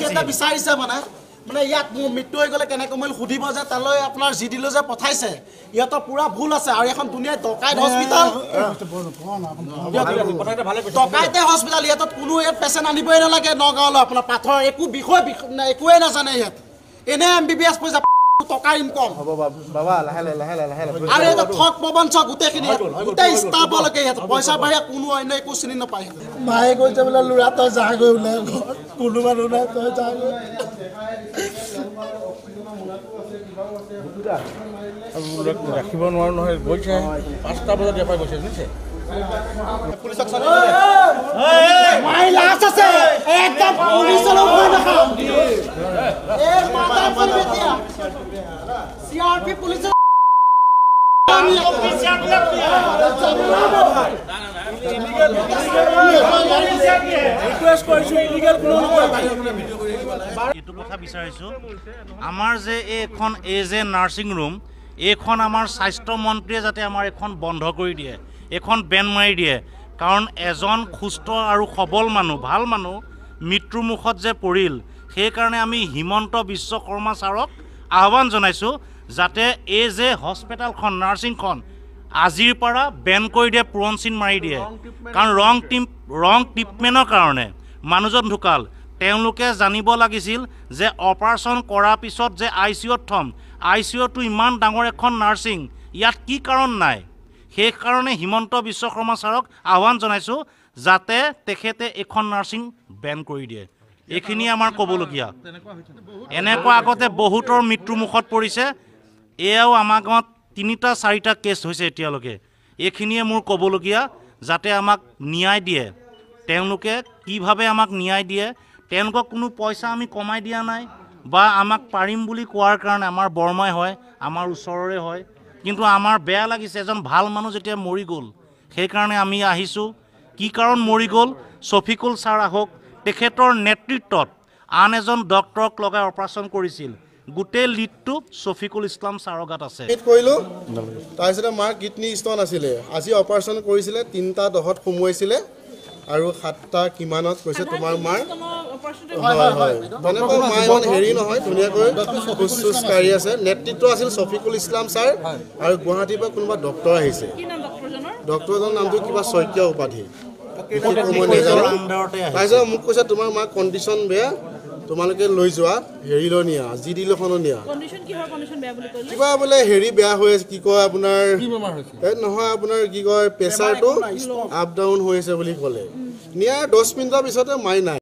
এটা বিচাৰিছে মানে ইয়াত মোৰ মৃত্যু হৈ গ'লে কেনেকৈ মই সুধিব যে তালৈ আপোনাৰ জি দিলৈ যে পঠাইছে ইয়াতো পুৰা ভুল আছে আৰু এখন দুনিয়াত ডকাইত হস্পিটাল ডকাইতে হস্পিটাল ইয়াত কোনো ইয়াত পেচেণ্ট আনিবই নালাগে নগাঁৱলৈ আপোনাৰ পাথৰ একো বিষয় একোৱে নাজানে ইয়াত এনে MBBS পইচা টকা ইনকম হ'ব বাবা লাহে আৰু এটা ঠক প্ৰবঞ্চ গোটেইখিনি গোটেই ষ্টাফলৈকে ইয়াত পইচা বাহিৰে কোনো অন্য একো চিনি নাপায় মায়ে কৈছে বোলে ল'ৰা তই যা গৈ ওলাই কোনো মানুহ নাই তই যা গৈ ৰাখিব নোৱাৰো নহয় গৈছে 5টা বজাত ইয়াৰ পৰা গৈছে বুজিছে পুলিচক মাই লাছ আছে একদম পুলিচৰ ভয় নাখাও এই মাতা পলবেতিয়া CRP পুলিচৰ এইটো কথা বিচাৰিছোঁ আমাৰ যে এইখন যে নাৰ্ছিং ৰুম এইখন আমাৰ স্বাস্থ্য মন্ত্ৰীয়ে যাতে আমাৰ এখন বন্ধ কৰি দিয়ে এখন বেন মাৰি দিয়ে কাৰণ এজন সুস্থ আৰু সবল মানুহ ভাল মানুহ মৃত্যুৰ মুখত যে পৰিল সেইকাৰণে আমি হিমন্ত বিশ্ব শৰ্মা ছাৰক আহ্বান জনাইছোঁ যাতে এই যে হস্পিটেলখন নাৰ্ছিংখন আজিৰ পৰা বেন কৰি দিয়ে পুৰণ চিন মাৰি দিয়ে কাৰণ ৰং ট্ৰিটমেণ্টৰ কাৰণে মানুহজন ঢুকাল তেওঁলোকে জানিব লাগিছিল যে অপাৰেশ্যন কৰাৰ পিছত যে ICUত থম ICUটো ইমান ডাঙৰ এখন নাৰ্ছিং ইয়াত কি কাৰণ নাই সেইকাৰণে হিমন্ত বিশ্ব শৰ্মা ছাৰক আহ্বান জনাইছোঁ যাতে তেখেতে এখন নাৰ্ছিং বেন কৰি দিয়ে এইখিনি আমাৰ ক'বলগীয়া এনেকুৱা আগতে বহুতৰ মৃত্যুৰ মুখত পৰিছে এয়াও আমাৰ গাঁৱত 3টা 4টা কেছ হৈছে এতিয়ালৈকে এইখিনিয়ে মোৰ ক'বলগীয়া যাতে আমাক ন্যায় দিয়ে তেওঁলোকে কিভাৱে আমাক ন্যায় দিয়ে তেওঁলোকক কোনো পইচা আমি কমাই দিয়া নাই বা আমাক পাৰিম বুলি কোৱাৰ কাৰণে আমাৰ বৰমাই হয় আমাৰ ওচৰৰে হয় কিন্তু আমাৰ বেয়া লাগিছে এজন ভাল মানুহ যেতিয়া মৰি গ'ল সেইকাৰণে আমি আহিছোঁ কি কাৰণ মৰি গ'ল শফিকুল ছাৰ আহক তেখেতৰ নেতৃত্বত আন এজন ডক্টৰক লগাই অপাৰেশ্যন কৰিছিল গোটেই লিডটো শফিকুল ইছলাম ছাৰৰ গাত আছে কৰিলোঁ তাৰপিছতে মাৰ কিডনী ষ্টন আছিলে আজি অপাৰেশ্যন কৰিছিলে 3টা 10ত সোমোৱাইছিলে আৰু 7টা কিমানত কৈছে তোমাৰ মাৰ তেনেকৈ মা ইমান হেৰি নহয় ধুনীয়াকৈ খোজ কাঢ়ি আছে নেতৃত্ব আছিল শফিকুল ইছলাম ছাৰ আৰু গুৱাহাটীৰ পৰা কোনোবা ডক্টৰ আহিছে ডক্টৰজনৰ নামটো কিবা শইকীয়া উপাধি তাৰপিছত মোক কৈছে তোমাৰ মাৰ কণ্ডিশ্যন বেয়া তোমালোকে লৈ যোৱা হেৰিলৈ নিয়া জি দিলৈখনো নিয়া কিবা বোলে হেৰি বেয়া হৈ আছে কি কয় আপোনাৰ নহয় আপোনাৰ কি কয় প্ৰেছাৰটো আপ ডাউন হৈ আছে বুলি ক'লে নিয়া 10 মিনিটৰ পিছতে মাই নাই